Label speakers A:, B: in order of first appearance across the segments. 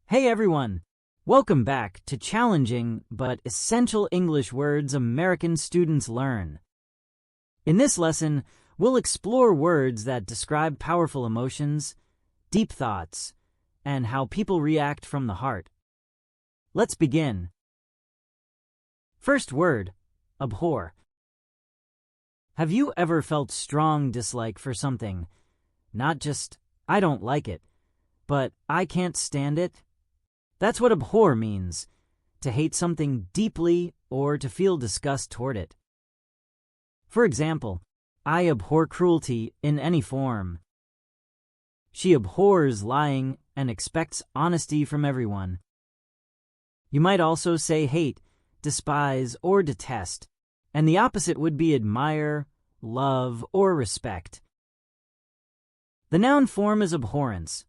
A: Hey everyone! Welcome back to challenging but essential English words American students learn. In this lesson, we'll explore words that describe powerful emotions, deep thoughts, and how people react from the heart. Let's begin. First word, abhor. Have you ever felt strong dislike for something? Not just, I don't like it, but I can't stand it? That's what abhor means, to hate something deeply or to feel disgust toward it. For example, I abhor cruelty in any form. She abhors lying and expects honesty from everyone. You might also say hate, despise, or detest, and the opposite would be admire, love, or respect. The noun form is abhorrence,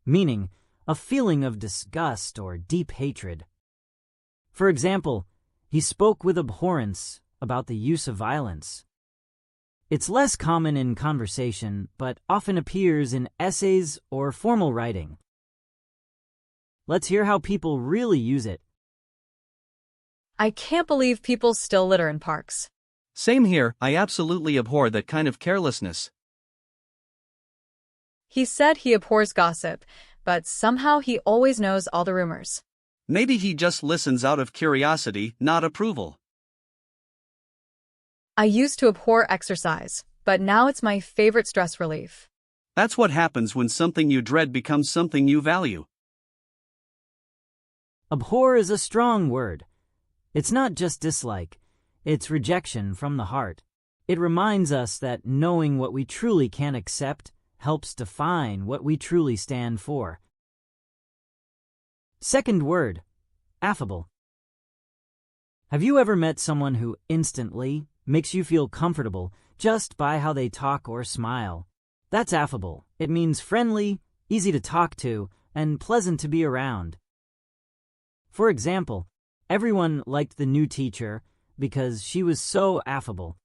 A: meaning a feeling of disgust or deep hatred. For example, he spoke with abhorrence about the use of violence. It's less common in conversation, but often appears in essays or formal writing. Let's hear how people really use it.
B: I can't believe people still litter in parks.
C: Same here, I absolutely abhor that kind of carelessness.
B: He said he abhors gossip, but somehow he always knows all the rumors.
C: Maybe he just listens out of curiosity, not approval.
B: I used to abhor exercise, but now it's my favorite stress relief.
C: That's what happens when something you dread becomes something you value.
A: Abhor is a strong word. It's not just dislike, it's rejection from the heart. It reminds us that knowing what we truly can't accept helps define what we truly stand for. Second word, affable. Have you ever met someone who instantly makes you feel comfortable just by how they talk or smile? That's affable. It means friendly, easy to talk to, and pleasant to be around. For example, everyone liked the new teacher because she was so affable.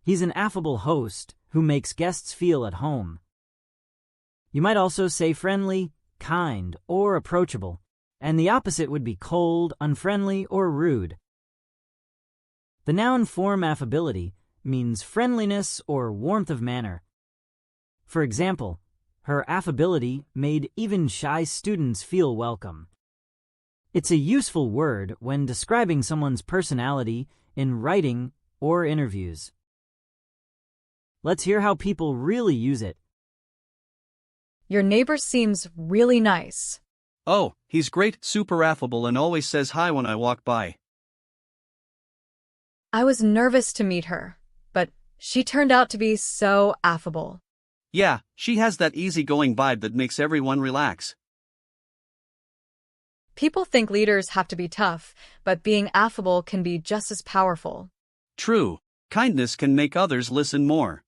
A: He's an affable host who makes guests feel at home. You might also say friendly, kind, or approachable, and the opposite would be cold, unfriendly, or rude. The noun form affability means friendliness or warmth of manner. For example, her affability made even shy students feel welcome. It's a useful word when describing someone's personality in writing or interviews. Let's hear how people really use it.
B: Your neighbor seems really nice.
C: Oh, he's great, super affable, and always says hi when I walk by.
B: I was nervous to meet her, but she turned out to be so affable.
C: Yeah, she has that easygoing vibe that makes everyone relax.
B: People think leaders have to be tough, but being affable can be just as powerful.
C: True, kindness can make others listen more.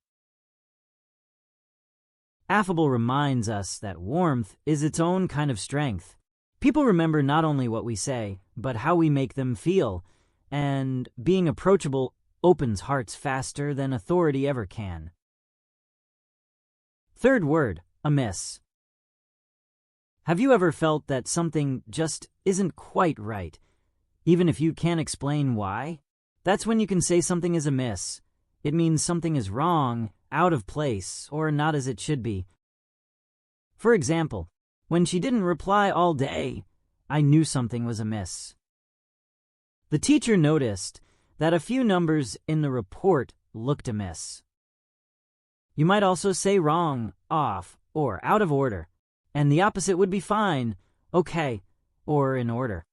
A: Affable reminds us that warmth is its own kind of strength. People remember not only what we say, but how we make them feel, and being approachable opens hearts faster than authority ever can. Third word, amiss. Have you ever felt that something just isn't quite right, even if you can't explain why? That's when you can say something is amiss. It means something is wrong, out of place, or not as it should be. For example, when she didn't reply all day, I knew something was amiss. The teacher noticed that a few numbers in the report looked amiss. You might also say wrong, off, or out of order, and the opposite would be fine, okay, or in order.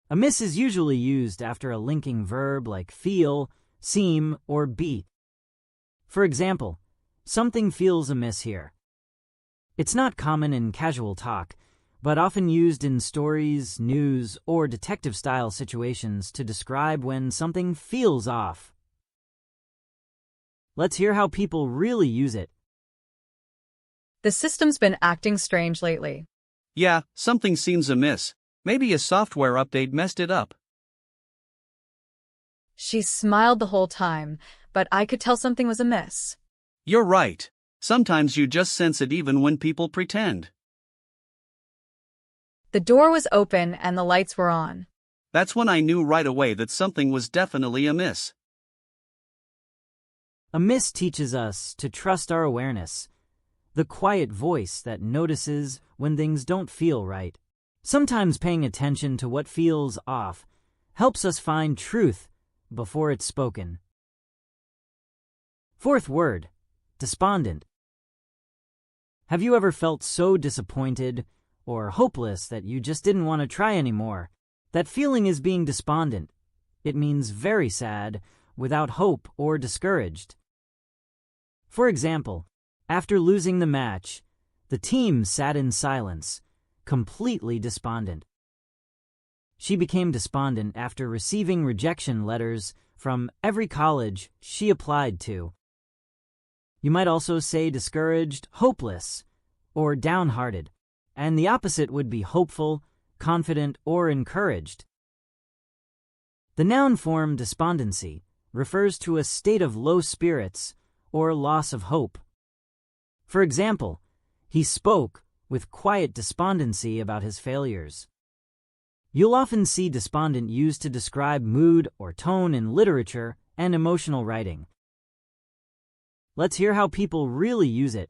A: Amiss is usually used after a linking verb like feel, seem, or be. For example, something feels amiss here. It's not common in casual talk, but often used in stories, news, or detective-style situations to describe when something feels off. Let's hear how people really use it.
B: The system's been acting strange lately.
C: Yeah, something seems amiss. Maybe a software update messed it up.
B: She smiled the whole time, but I could tell something was amiss.
C: You're right. Sometimes you just sense it even when people pretend.
B: The door was open and the lights were on.
C: That's when I knew right away that something was definitely amiss.
A: Amiss teaches us to trust our awareness, the quiet voice that notices when things don't feel right. Sometimes paying attention to what feels off helps us find truth before it's spoken. Fourth word, despondent. Have you ever felt so disappointed or hopeless that you just didn't want to try anymore? That feeling is being despondent. It means very sad, without hope or discouraged. For example, after losing the match, the team sat in silence, completely despondent. She became despondent after receiving rejection letters from every college she applied to. You might also say discouraged, hopeless, or downhearted, and the opposite would be hopeful, confident, or encouraged. The noun form despondency refers to a state of low spirits or loss of hope. For example, he spoke with quiet despondency about his failures. You'll often see despondent used to describe mood or tone in literature and emotional writing. Let's hear how people really use it.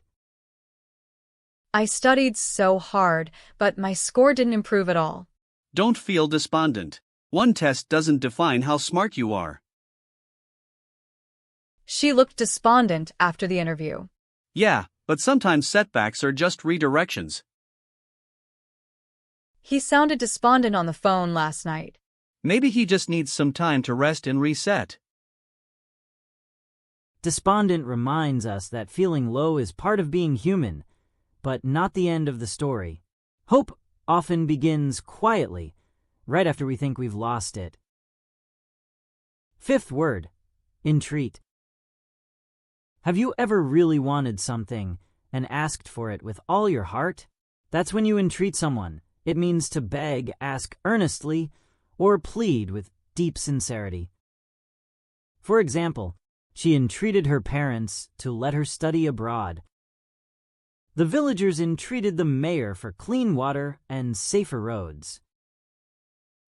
B: I studied so hard, but my score didn't improve at all.
C: Don't feel despondent. One test doesn't define how smart you are.
B: She looked despondent after the interview.
C: Yeah, but sometimes setbacks are just redirections.
B: He sounded despondent on the phone last night.
C: Maybe he just needs some time to rest and reset.
A: Despondent reminds us that feeling low is part of being human, but not the end of the story. Hope often begins quietly, right after we think we've lost it. Fifth word, entreat. Have you ever really wanted something and asked for it with all your heart? That's when you entreat someone. It means to beg, ask earnestly, or plead with deep sincerity. For example, she entreated her parents to let her study abroad. The villagers entreated the mayor for clean water and safer roads.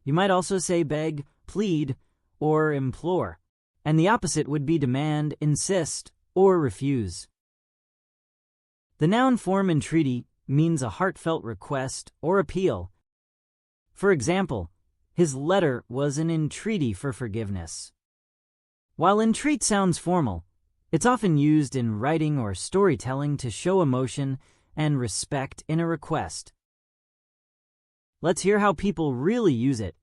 A: You might also say beg, plead, or implore, and the opposite would be demand, insist, or refuse. The noun form entreaty means a heartfelt request or appeal. For example, his letter was an entreaty for forgiveness. While entreat sounds formal, it's often used in writing or storytelling to show emotion and respect in a request. Let's hear how people really use it.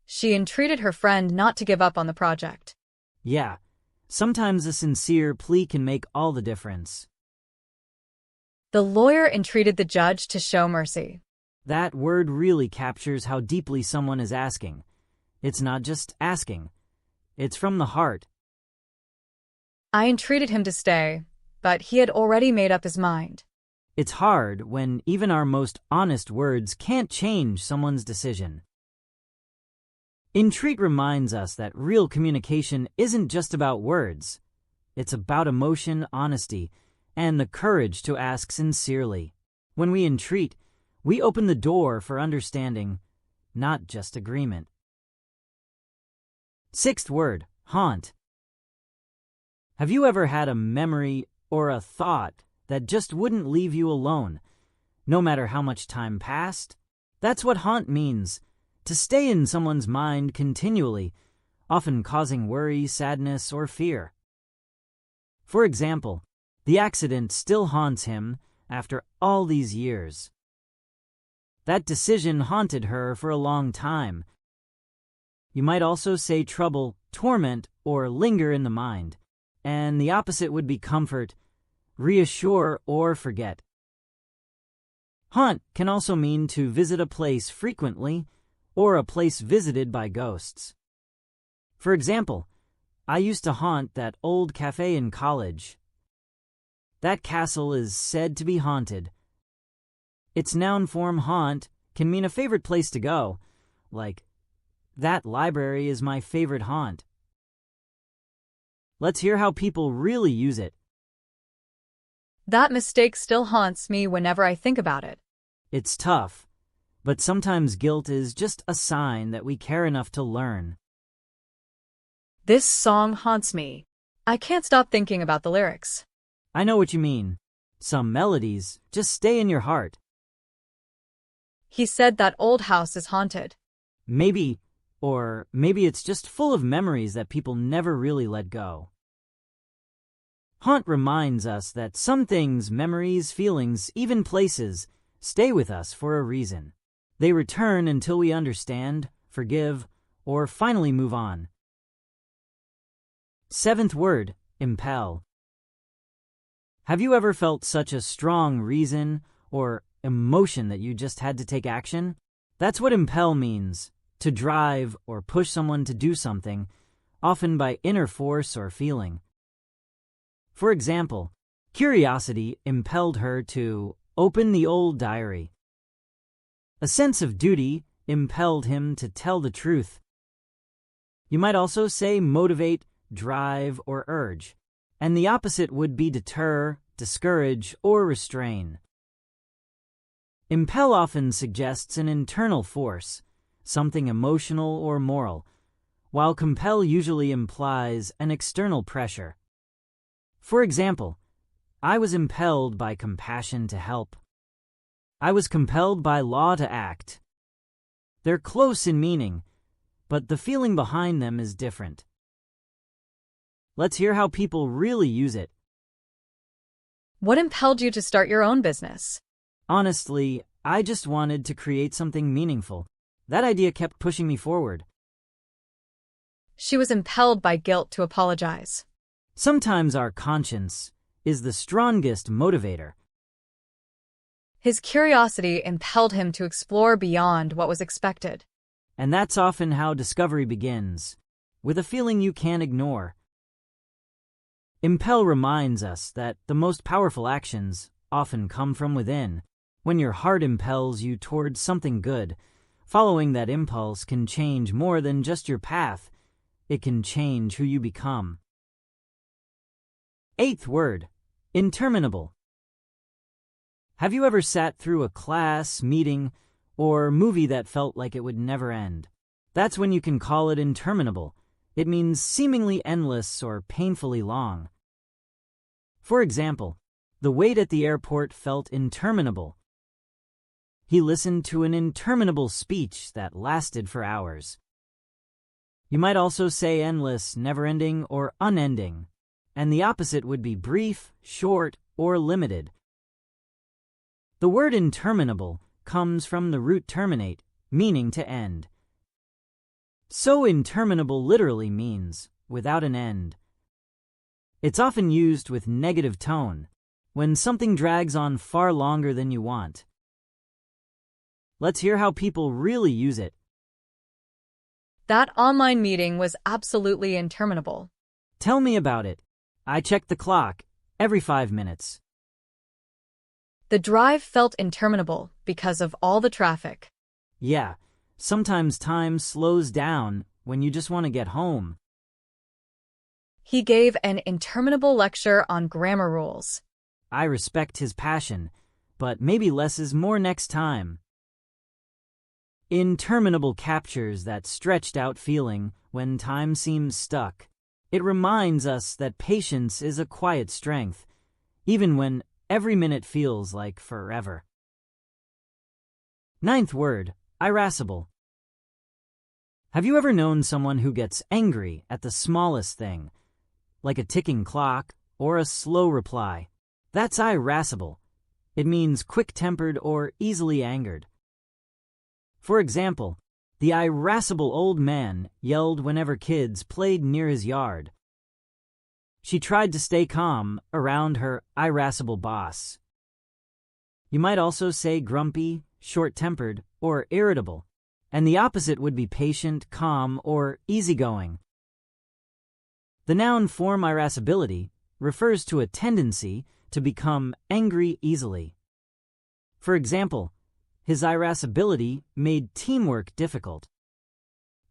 B: She entreated her friend not to give up on the project.
A: Yeah, sometimes a sincere plea can make all the difference.
B: The lawyer entreated the judge to show mercy.
A: That word really captures how deeply someone is asking. It's not just asking. It's from the heart.
B: I entreated him to stay, but he had already made up his mind.
A: It's hard when even our most honest words can't change someone's decision. Entreat reminds us that real communication isn't just about words. It's about emotion, honesty, and the courage to ask sincerely. When we entreat, we open the door for understanding, not just agreement. Sixth word, haunt. Have you ever had a memory or a thought that just wouldn't leave you alone, no matter how much time passed? That's what haunt means, to stay in someone's mind continually, often causing worry, sadness, or fear. For example, the accident still haunts him after all these years. That decision haunted her for a long time. You might also say trouble, torment, or linger in the mind, and the opposite would be comfort, reassure, or forget. Haunt can also mean to visit a place frequently or a place visited by ghosts. For example, I used to haunt that old cafe in college. That castle is said to be haunted. Its noun form haunt can mean a favorite place to go, like, that library is my favorite haunt. Let's hear how people really use it.
B: That mistake still haunts me whenever I think about it.
A: It's tough, but sometimes guilt is just a sign that we care enough to learn.
B: This song haunts me. I can't stop thinking about the lyrics.
A: I know what you mean. Some melodies just stay in your heart.
B: He said that old house is haunted.
A: Maybe it's just full of memories that people never really let go. Haunt reminds us that some things, memories, feelings, even places, stay with us for a reason. They return until we understand, forgive, or finally move on. 7th word, impel. Have you ever felt such a strong reason or emotion that you just had to take action? That's what impel means, to drive or push someone to do something, often by inner force or feeling. For example, curiosity impelled her to open the old diary. A sense of duty impelled him to tell the truth. You might also say motivate, drive, or urge, and the opposite would be deter, discourage, or restrain. Impel often suggests an internal force, something emotional or moral, while compel usually implies an external pressure. For example, I was impelled by compassion to help. I was compelled by law to act. They're close in meaning, but the feeling behind them is different. Let's hear how people really use it.
B: What impelled you to start your own business?
A: Honestly, I just wanted to create something meaningful. That idea kept pushing me forward.
B: She was impelled by guilt to apologize.
A: Sometimes our conscience is the strongest motivator.
B: His curiosity impelled him to explore beyond what was expected.
A: And that's often how discovery begins, with a feeling you can't ignore. Impel reminds us that the most powerful actions often come from within. When your heart impels you towards something good, following that impulse can change more than just your path. It can change who you become. 8th word, interminable. Have you ever sat through a class, meeting, or movie that felt like it would never end? That's when you can call it interminable. It means seemingly endless or painfully long. For example, the wait at the airport felt interminable. He listened to an interminable speech that lasted for hours. You might also say endless, never-ending, or unending, and the opposite would be brief, short, or limited. The word interminable comes from the root terminate, meaning to end. So interminable literally means without an end. It's often used with negative tone, when something drags on far longer than you want. Let's hear how people really use it.
B: That online meeting was absolutely interminable.
A: Tell me about it. I checked the clock every 5 minutes.
B: The drive felt interminable because of all the traffic.
A: Yeah, sometimes time slows down when you just want to get home.
B: He gave an interminable lecture on grammar rules.
A: I respect his passion, but maybe less is more next time. Interminable captures that stretched out feeling when time seems stuck. It reminds us that patience is a quiet strength, even when every minute feels like forever. 9th word, irascible. Have you ever known someone who gets angry at the smallest thing, like a ticking clock or a slow reply? That's irascible. It means quick-tempered or easily angered. For example, the irascible old man yelled whenever kids played near his yard. She tried to stay calm around her irascible boss. You might also say grumpy, short-tempered, or irritable, and the opposite would be patient, calm, or easygoing. The noun form irascibility refers to a tendency to become angry easily. For example, his irascibility made teamwork difficult.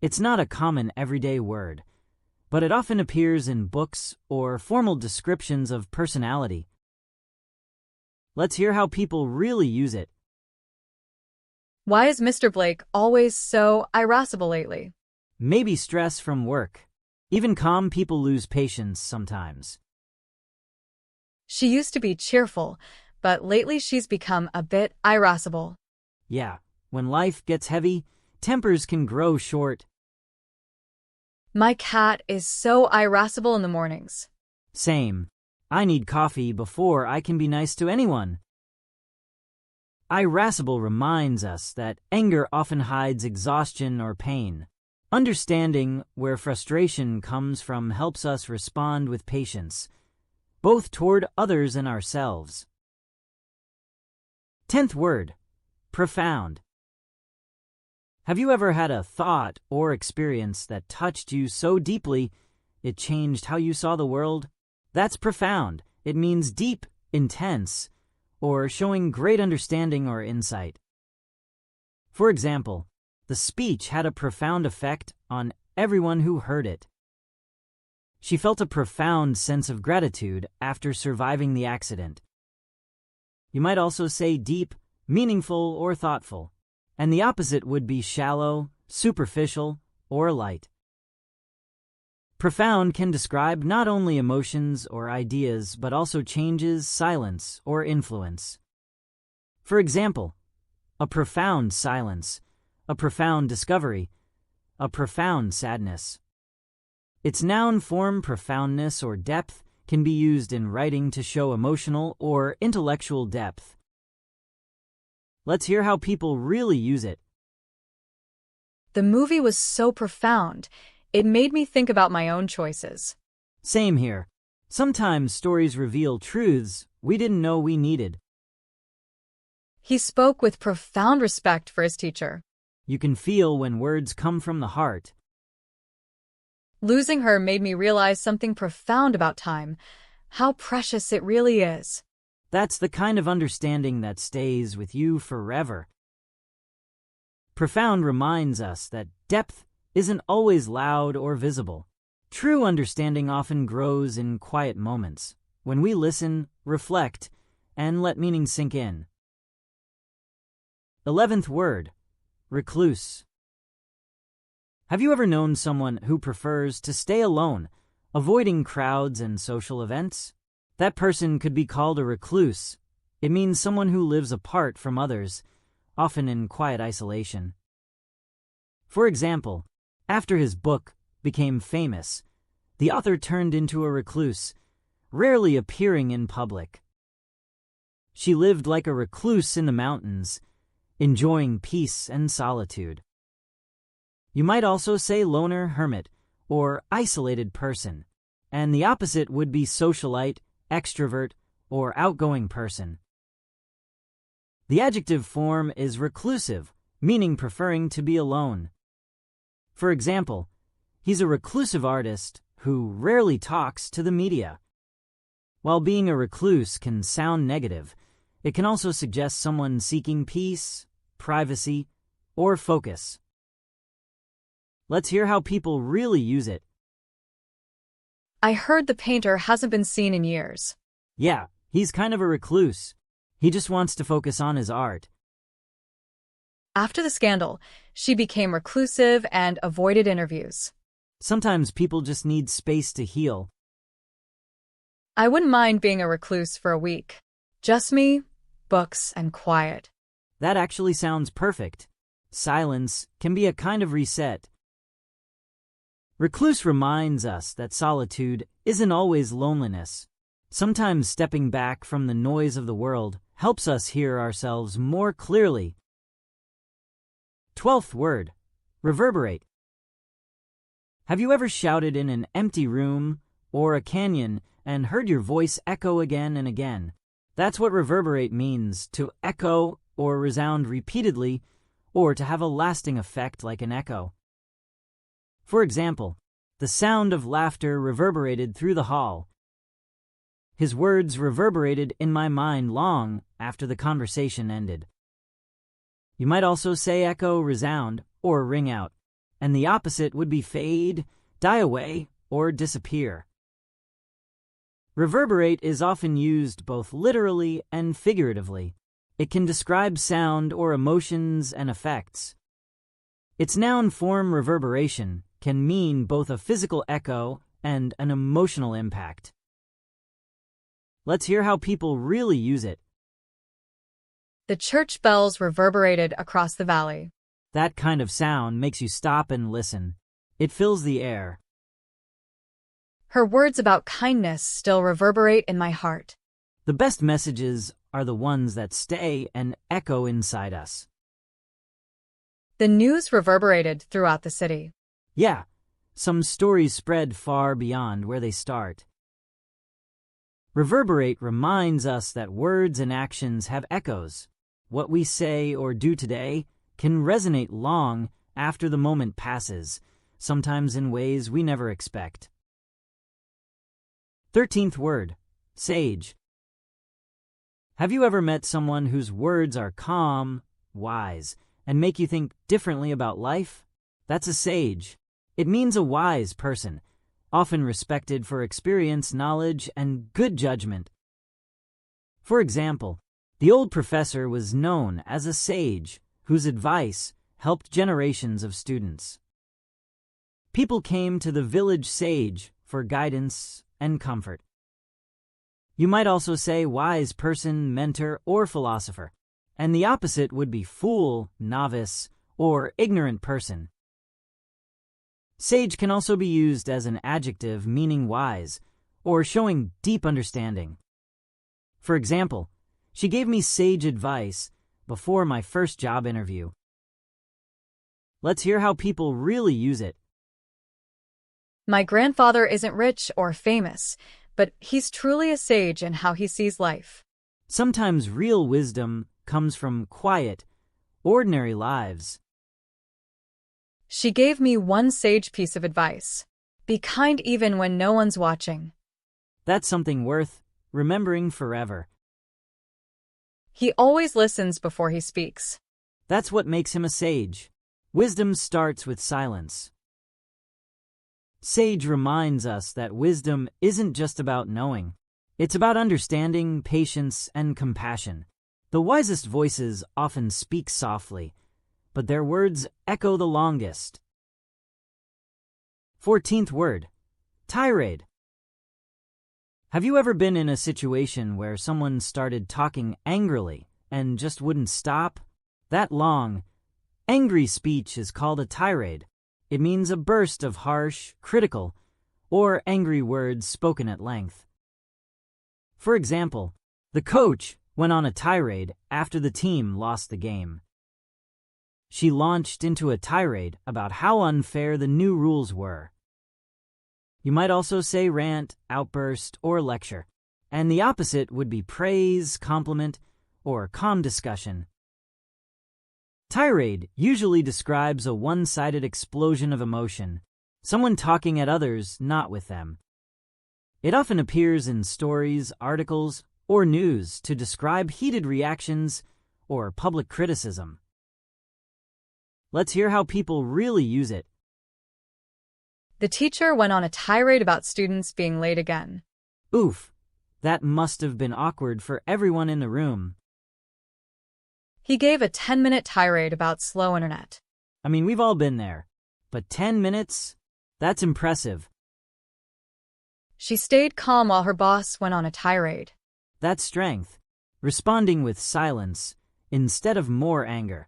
A: It's not a common everyday word, but it often appears in books or formal descriptions of personality. Let's hear how people really use it.
B: Why is Mr. Blake always so irascible lately?
A: Maybe stress from work. Even calm people lose patience sometimes.
B: She used to be cheerful, but lately she's become a bit irascible.
A: Yeah, when life gets heavy, tempers can grow short.
B: My cat is so irascible in the mornings.
A: Same. I need coffee before I can be nice to anyone. Irascible reminds us that anger often hides exhaustion or pain. Understanding where frustration comes from helps us respond with patience, both toward others and ourselves. 10th word, profound. Have you ever had a thought or experience that touched you so deeply it changed how you saw the world? That's profound. It means deep, intense, or showing great understanding or insight. For example, the speech had a profound effect on everyone who heard it. She felt a profound sense of gratitude after surviving the accident. You might also say deep, meaningful, or thoughtful, and the opposite would be shallow, superficial, or light. Profound can describe not only emotions or ideas, but also changes, silence, or influence. For example, a profound silence, a profound discovery, a profound sadness. Its noun form profoundness or depth can be used in writing to show emotional or intellectual depth. Let's hear how people really use it.
B: The movie was so profound. It made me think about my own choices.
A: Same here. Sometimes stories reveal truths we didn't know we needed.
B: He spoke with profound respect for his teacher.
A: You can feel when words come from the heart.
B: Losing her made me realize something profound about time, how precious it really is.
A: That's the kind of understanding that stays with you forever. Profound reminds us that depth isn't always loud or visible. True understanding often grows in quiet moments, when we listen, reflect, and let meaning sink in. 11th word, recluse. Have you ever known someone who prefers to stay alone, avoiding crowds and social events? That person could be called a recluse. It means someone who lives apart from others, often in quiet isolation. For example, after his book became famous, the author turned into a recluse, rarely appearing in public. She lived like a recluse in the mountains, enjoying peace and solitude. You might also say loner, hermit, or isolated person, and the opposite would be socialite, extrovert, or outgoing person. The adjective form is reclusive, meaning preferring to be alone. For example, he's a reclusive artist who rarely talks to the media. While being a recluse can sound negative, it can also suggest someone seeking peace, privacy, or focus. Let's hear how people really use it.
B: I heard the painter hasn't been seen in years.
A: Yeah, he's kind of a recluse. He just wants to focus on his art.
B: After the scandal, she became reclusive and avoided interviews.
A: Sometimes people just need space to heal.
B: I wouldn't mind being a recluse for a week. Just me, books, and quiet.
A: That actually sounds perfect. Silence can be a kind of reset. Recluse reminds us that solitude isn't always loneliness. Sometimes stepping back from the noise of the world helps us hear ourselves more clearly. 12th word, reverberate. Have you ever shouted in an empty room or a canyon and heard your voice echo again and again? That's what reverberate means, to echo or resound repeatedly, or to have a lasting effect like an echo. For example, the sound of laughter reverberated through the hall. His words reverberated in my mind long after the conversation ended. You might also say echo, resound, or ring out, and the opposite would be fade, die away, or disappear. Reverberate is often used both literally and figuratively. It can describe sound or emotions and effects. Its noun form reverberation can mean both a physical echo and an emotional impact. Let's hear how people really use it.
B: The church bells reverberated across the valley.
A: That kind of sound makes you stop and listen. It fills the air.
B: Her words about kindness still reverberate in my heart.
A: The best messages are the ones that stay and echo inside us.
B: The news reverberated throughout the city.
A: Yeah, some stories spread far beyond where they start. Reverberate reminds us that words and actions have echoes. What we say or do today can resonate long after the moment passes, sometimes in ways we never expect. 13th word, sage. Have you ever met someone whose words are calm, wise, and make you think differently about life? That's a sage. It means a wise person, often respected for experience, knowledge, and good judgment. For example, the old professor was known as a sage whose advice helped generations of students. People came to the village sage for guidance and comfort. You might also say wise person, mentor, or philosopher, and the opposite would be fool, novice, or ignorant person. Sage can also be used as an adjective meaning wise, or showing deep understanding. For example, she gave me sage advice before my first job interview. Let's hear how people really use it.
B: My grandfather isn't rich or famous, but he's truly a sage in how he sees life.
A: Sometimes real wisdom comes from quiet, ordinary lives.
B: She gave me one sage piece of advice. Be kind even when no one's watching.
A: That's something worth remembering forever.
B: He always listens before he speaks.
A: That's what makes him a sage. Wisdom starts with silence. Sage reminds us that wisdom isn't just about knowing. It's about understanding, patience, and compassion. The wisest voices often speak softly, but their words echo the longest. 14th word, tirade. Have you ever been in a situation where someone started talking angrily and just wouldn't stop? That long, angry speech is called a tirade. It means a burst of harsh, critical, or angry words spoken at length. For example, the coach went on a tirade after the team lost the game. She launched into a tirade about how unfair the new rules were. You might also say rant, outburst, or lecture, and the opposite would be praise, compliment, or calm discussion. Tirade usually describes a one-sided explosion of emotion, someone talking at others, not with them. It often appears in stories, articles, or news to describe heated reactions or public criticism. Let's hear how people really use it.
B: The teacher went on a tirade about students being late again.
A: Oof, that must have been awkward for everyone in the room.
B: He gave a 10-minute tirade about slow internet.
A: I mean, we've all been there. But 10 minutes? That's impressive.
B: She stayed calm while her boss went on a tirade.
A: That's strength, responding with silence instead of more anger.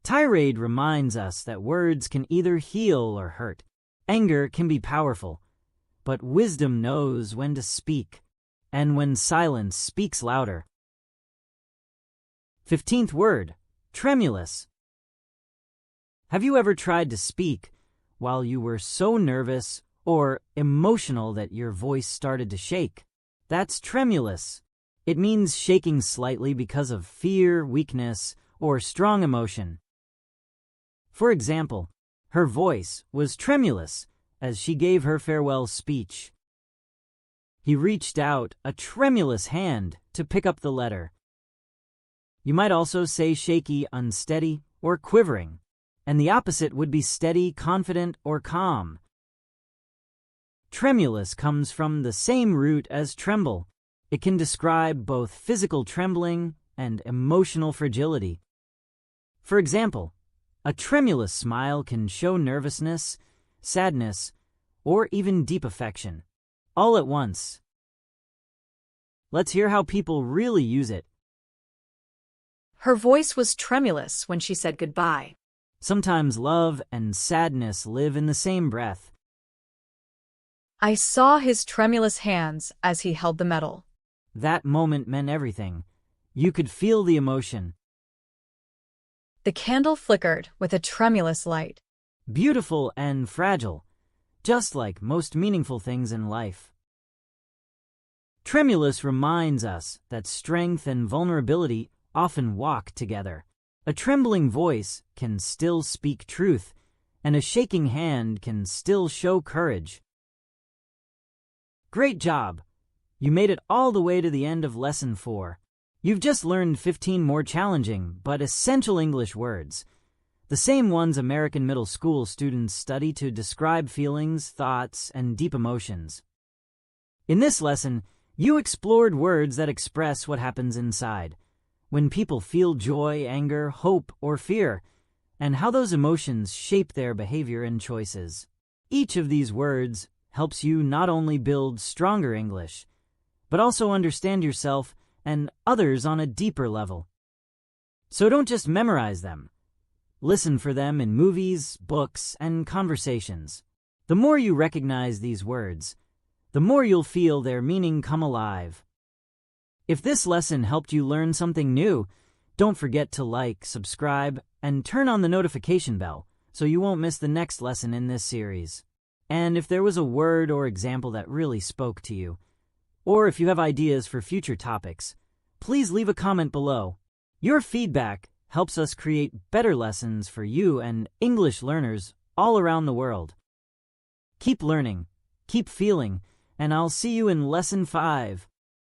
A: Tirade reminds us that words can either heal or hurt. Anger can be powerful, but wisdom knows when to speak, and when silence speaks louder. 15th word, tremulous. Have you ever tried to speak while you were so nervous or emotional that your voice started to shake? That's tremulous. It means shaking slightly because of fear, weakness, or strong emotion. For example, her voice was tremulous as she gave her farewell speech. He reached out a tremulous hand to pick up the letter. You might also say shaky, unsteady, or quivering, and the opposite would be steady, confident, or calm. Tremulous comes from the same root as tremble, It can describe both physical trembling and emotional fragility. For example, a tremulous smile can show nervousness, sadness, or even deep affection, all at once. Let's hear how people really use it.
B: Her voice was tremulous when she said goodbye.
A: Sometimes love and sadness live in the same breath.
B: I saw his tremulous hands as he held the medal.
A: That moment meant everything. You could feel the emotion.
B: The candle flickered with a tremulous light.
A: Beautiful and fragile, just like most meaningful things in life. Tremulous reminds us that strength and vulnerability often walk together. A trembling voice can still speak truth, and a shaking hand can still show courage. Great job! You made it all the way to the end of Lesson 4. You've just learned 15 more challenging but essential English words, the same ones American middle school students study to describe feelings, thoughts, and deep emotions. In this lesson, you explored words that express what happens inside, when people feel joy, anger, hope, or fear, and how those emotions shape their behavior and choices. Each of these words helps you not only build stronger English, but also understand yourself and others on a deeper level. So don't just memorize them. Listen for them in movies, books, and conversations. The more you recognize these words, the more you'll feel their meaning come alive. If this lesson helped you learn something new, don't forget to like, subscribe, and turn on the notification bell so you won't miss the next lesson in this series. And if there was a word or example that really spoke to you, or if you have ideas for future topics, please leave a comment below. Your feedback helps us create better lessons for you and English learners all around the world. Keep learning, keep feeling, and I'll see you in Lesson 5.